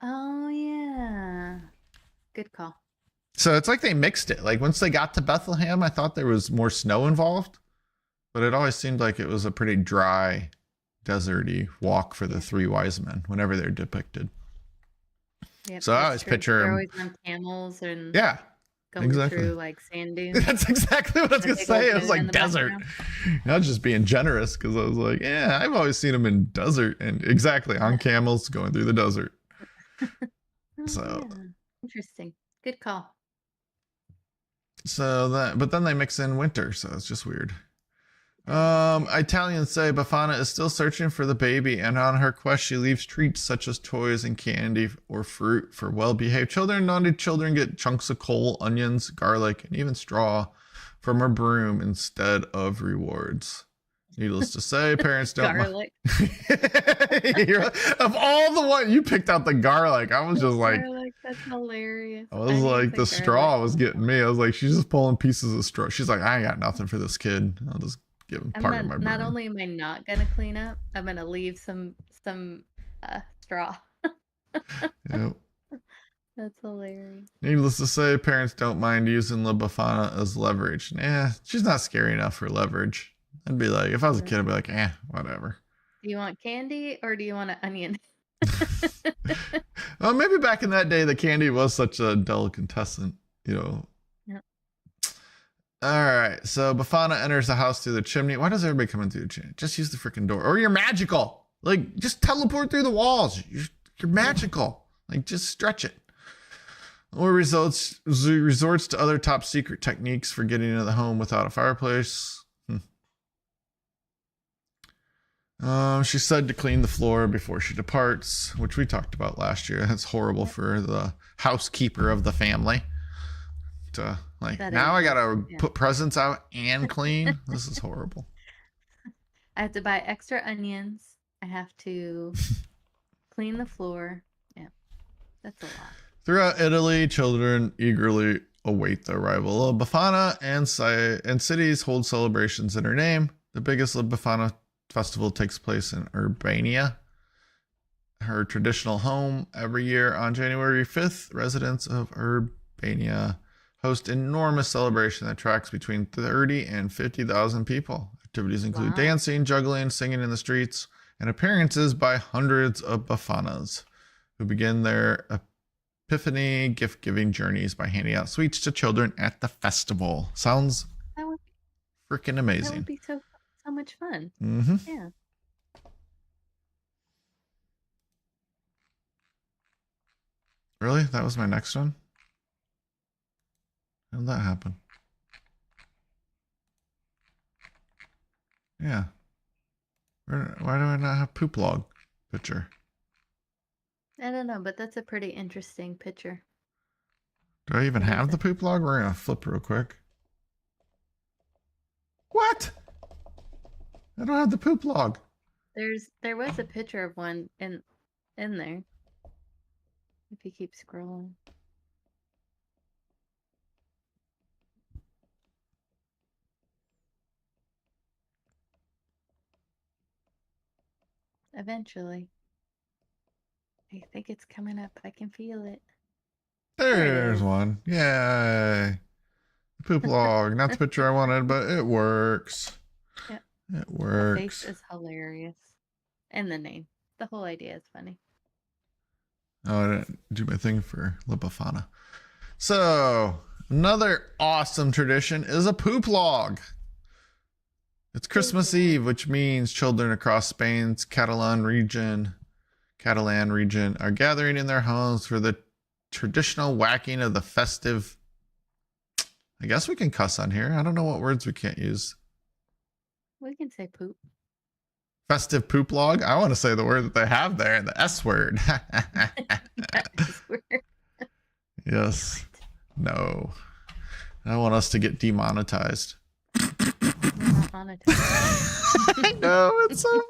Oh yeah. Good call. So it's like they mixed it. Like once they got to Bethlehem, I thought there was more snow involved, but it always seemed like it was a pretty dry, deserty walk for the three wise men whenever they're depicted. Yep, So I always picture they're them. always on camels and Yeah, going exactly. through like sand dunes. That's exactly what I was And gonna a big old say. It was moon like in the desert. background. I was just being generous because I was like, yeah, I've always seen them in desert and exactly on camels going through the desert. Oh, So yeah. Interesting. Good call. So that, but then they mix in winter, so it's just weird. That is weird. Italians say Bafana is still searching for the baby, and on her quest, she leaves treats such as toys and candy or fruit for well-behaved children. Naughty children get chunks of coal, onions, garlic, and even straw from her broom instead of rewards. Needless to say, parents don't mind. Garlic. Of all the one you picked out the garlic, I was just like, Garlic. That's hilarious. I was like, the straw was getting me. I was like, she's just pulling pieces of straw. She's like, I ain't got nothing for this kid. I'll just give him part of my Not brain. only am I not gonna clean up, I'm gonna leave some straw. Yep. That's hilarious. Needless to say, parents don't mind using La Befana as leverage. Nah, she's not scary enough for leverage. I'd be like, if I was a kid, I'd be like, whatever. Do you want candy or do you want an onion? Well, maybe back in that day, the candy was such a delicatessen, you know. Yep. All right, so Bafana enters the house through the chimney. Why does everybody come in through the chimney? Just use the freaking door, or you're magical. Like, just teleport through the walls. You're magical. Like, just stretch it. Or resorts to other top secret techniques for getting into the home without a fireplace. She's said to clean the floor before she departs, which we talked about last year. That's horrible for the housekeeper of the family. To like, now I gotta put presents out and clean. This is horrible. I have to buy extra onions. I have to clean the floor. Yeah, that's a lot. Throughout Italy, children eagerly await the arrival of Befana, and cities hold celebrations in her name. The biggest Befana festival takes place in Urbania, her traditional home. Every year on January 5th, residents of Urbania host enormous celebration that attracts between 30 and 50,000 people. Activities include dancing, juggling, singing in the streets, and appearances by hundreds of Befanas who begin their Epiphany gift-giving journeys by handing out sweets to children at the festival. Sounds freaking amazing. That would be so much fun. Mm-hmm. Yeah. Really? That was my next one? How did that happen? Yeah. Why do I not have poop log picture? I don't know, but that's a pretty interesting picture. Do I even have the poop log? We're gonna flip real quick. What? I don't have the poop log. There was a picture of one in there. If you keep scrolling. Eventually. I think it's coming up. I can feel it. There's one. Yay. Poop log. Not the picture I wanted, but it works. Yep. It works. The face is hilarious. And the name. The whole idea is funny. Oh, I didn't do my thing for La Befana. So, another awesome tradition is a poop log. It's Christmas Eve, which means children across Spain's Catalan region are gathering in their homes for the traditional whacking of the festive. I guess we can cuss on here. I don't know what words we can't use. We can say poop. Festive poop log. I want to say the word that they have there, the S word. Yes. No. I want us to get demonetized. I know, it's so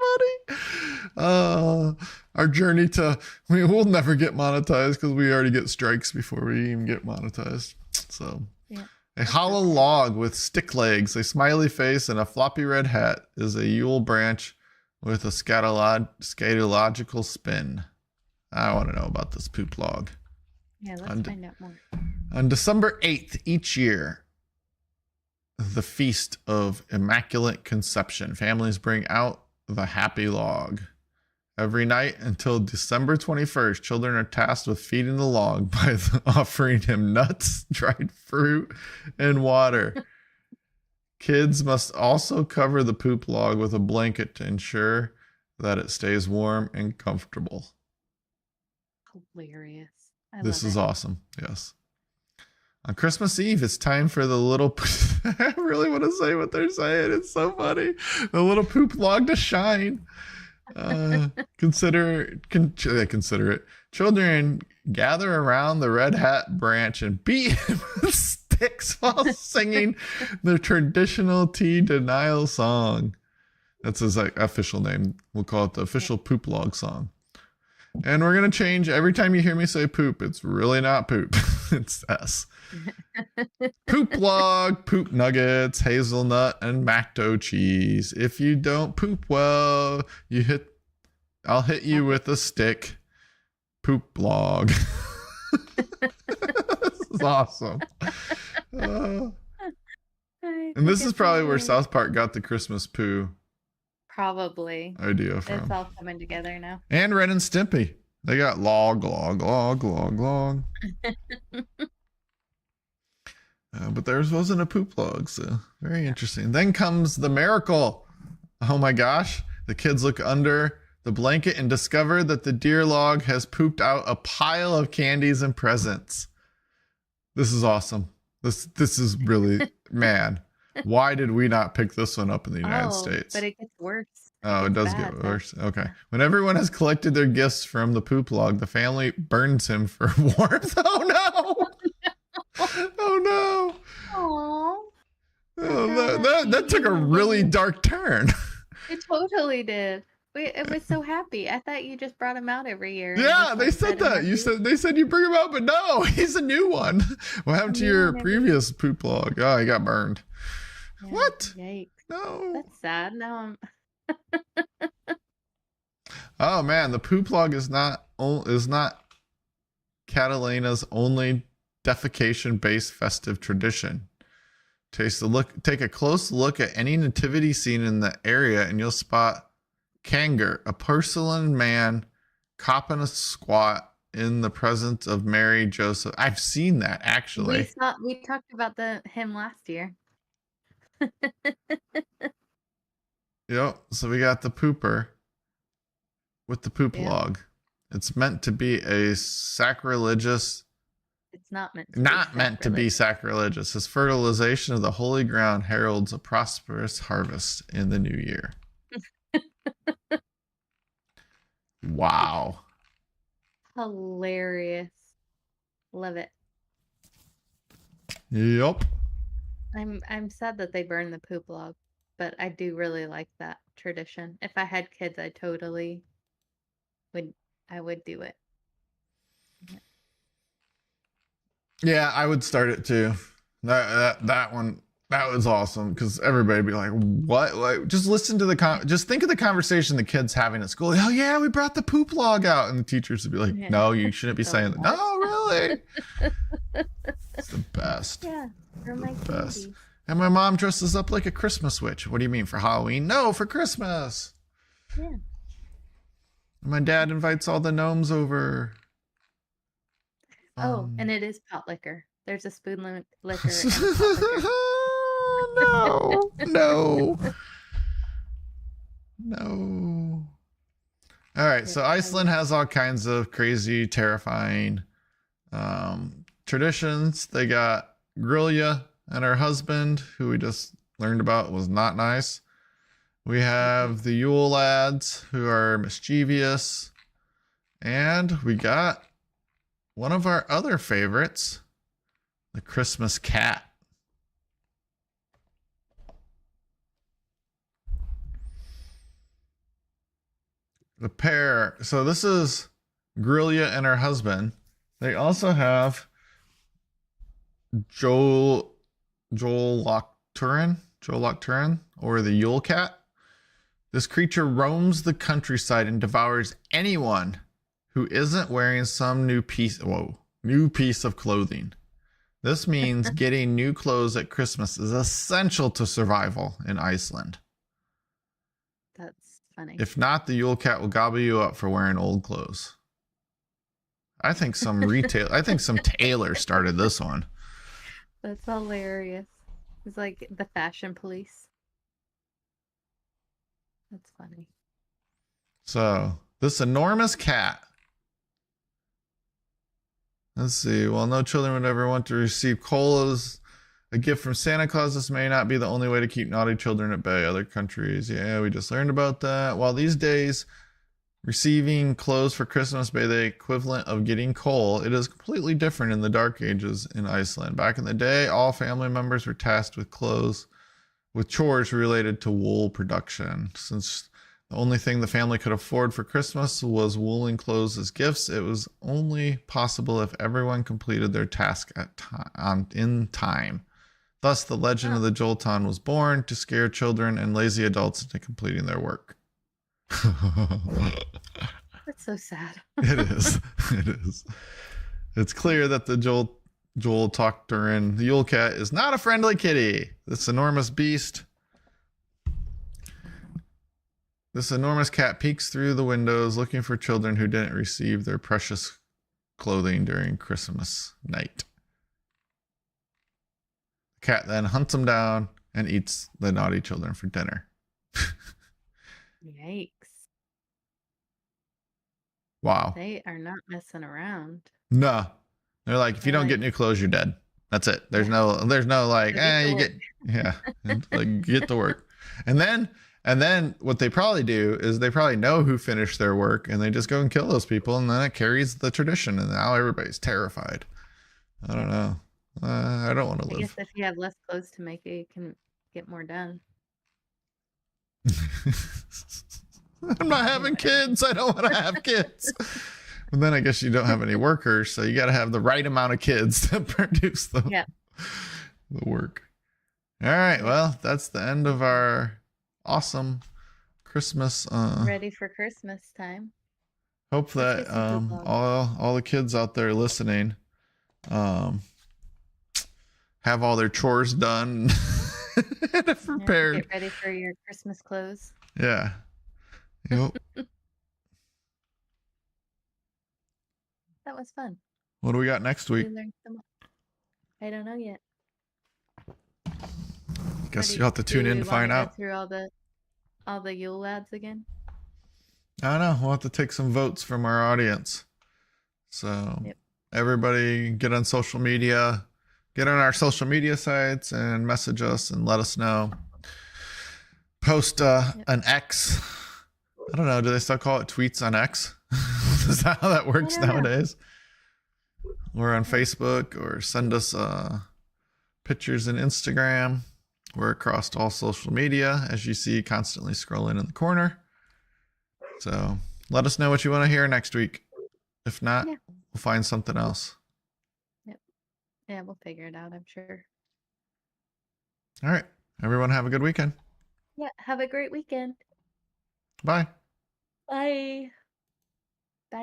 funny. Our journey to we'll never get monetized because we already get strikes before we even get monetized. So yeah. A hollow log with stick legs, a smiley face, and a floppy red hat is a Yule branch with a scatological spin. I want to know about this poop log. Yeah, let's find out more. On December 8th each year, the Feast of Immaculate Conception, families bring out the happy log. Every night until December 21st, children are tasked with feeding the log by offering him nuts, dried fruit, and water. Kids must also cover the poop log with a blanket to ensure that it stays warm and comfortable. Hilarious. This is awesome. Yes. On Christmas Eve, it's time for the little. I really want to say what they're saying. It's so funny. The little poop log to shine. Consider it. Children gather around the red hat branch and beat him with sticks while singing the traditional tea denial song. That's his like official name. We'll call it the official poop log song. And we're gonna change every time you hear me say poop. It's really not poop. It's S. Poop log, poop nuggets, hazelnut, and macto cheese. If you don't poop well, I'll hit you with a stick. Poop log. This is awesome. And this is probably where South Park got the Christmas poo Probably. idea from. It's all coming together now. And Ren and Stimpy. They got log. But theirs wasn't a poop log, so very interesting. Then comes the miracle. Oh my gosh. The kids look under the blanket and discover that the deer log has pooped out a pile of candies and presents. This is awesome. This is really, man. Why did we not pick this one up in the United States? But it gets worse. Oh, it does get worse. Okay. When everyone has collected their gifts from the poop log, the family burns him for warmth. Oh no! Oh no! Aww. Oh, that took a really dark turn. It totally did. It was so happy. I thought you just brought him out every year. Yeah, they said that. They said you bring him out, but no, he's a new one. What happened to your previous poop log? Oh, he got burned. Yeah, what? Yikes. No. That's sad. Now I'm. Oh man, the poop log is not Catalina's only defecation-based festive tradition. Take a close look at any nativity scene in the area, and you'll spot Kanger, a porcelain man, copping a squat in the presence of Mary Joseph. I've seen that actually. We talked about him last year. Yep. So we got the pooper with the poop log. It's meant to be a sacrilegious. It's not meant to be sacrilegious. His fertilization of the holy ground heralds a prosperous harvest in the new year. Wow. Hilarious. Love it. Yep. I'm sad that they burned the poop log, but I do really like that tradition. If I had kids, I totally would do it. Yeah, I would start it too. That one, that was awesome because everybody would be like, "What?" Like, just listen to just think of the conversation the kids having at school. Oh yeah, we brought the poop log out, and the teachers would be like, "No, you shouldn't be saying that." No, really. It's the best. Yeah, for my best. And my mom dresses up like a Christmas witch. What do you mean, for Halloween? No, for Christmas. Yeah. And my dad invites all the gnomes over. Oh, and it is pot liquor. There's a spoon liquor. No, no, no. All right, so Iceland has all kinds of crazy, terrifying traditions. They got Grilja and her husband, who we just learned about was not nice. We have the Yule lads, who are mischievous. And we got one of our other favorites, the Christmas cat. The pair. So this is Grilja and her husband. They also have Joel Lochturin, or the Yule cat. This creature roams the countryside and devours anyone who isn't wearing some new piece of clothing. This means getting new clothes at Christmas is essential to survival in Iceland. That's funny. If not, the Yule cat will gobble you up for wearing old clothes. I think some tailor started this one. That's hilarious. It's like the fashion police. That's funny. So, this enormous cat. Let's see. While no children would ever want to receive coal as a gift from Santa Claus, this may not be the only way to keep naughty children at bay. Other countries, yeah, we just learned about that. While these days receiving clothes for Christmas may be the equivalent of getting coal, it is completely different in the Dark Ages in Iceland. Back in the day, all family members were tasked with chores related to wool production. Since the only thing the family could afford for Christmas was woolen clothes as gifts, it was only possible if everyone completed their task in time. Thus, the legend of the Jolton was born to scare children and lazy adults into completing their work. That's so sad. It is. It is. It's clear that the Joel Toctorin, the Yule Cat, is not a friendly kitty. This enormous cat peeks through the windows looking for children who didn't receive their precious clothing during Christmas night. The cat then hunts them down and eats the naughty children for dinner. Yikes. Wow. They are not messing around. No. They're like, if you don't get new clothes, you're dead. That's it. There's no like, like get to work. And then what they probably do is they probably know who finished their work and they just go and kill those people, and then it carries the tradition, and now everybody's terrified. I don't know. I don't want to live. I guess if you have less clothes to make, you can get more done. I'm not having kids. I don't want to have kids. And then I guess you don't have any workers, so you got to have the right amount of kids to produce the work. All right. Well, that's the end of our awesome Christmas. Ready for Christmas time. Hope that all the kids out there listening have all their chores done and prepared. Get ready for your Christmas clothes. Yeah. Yep. That was fun. What do we got next week? I don't know yet. Guess you'll have to tune in to find out. Go through all the Yule lads again. I don't know. We'll have to take some votes from our audience. So everybody get on social media, get on our social media sites and message us and let us know. Post an X. I don't know. Do they still call it tweets on X? Is that how that works nowadays? Or on Facebook, or send us pictures in Instagram. We're across all social media, as you see constantly scrolling in the corner. So let us know what you want to hear next week. If not, we'll find something else. Yep. Yeah, we'll figure it out, I'm sure. All right. Everyone have a good weekend. Yeah, have a great weekend. Bye. Bye.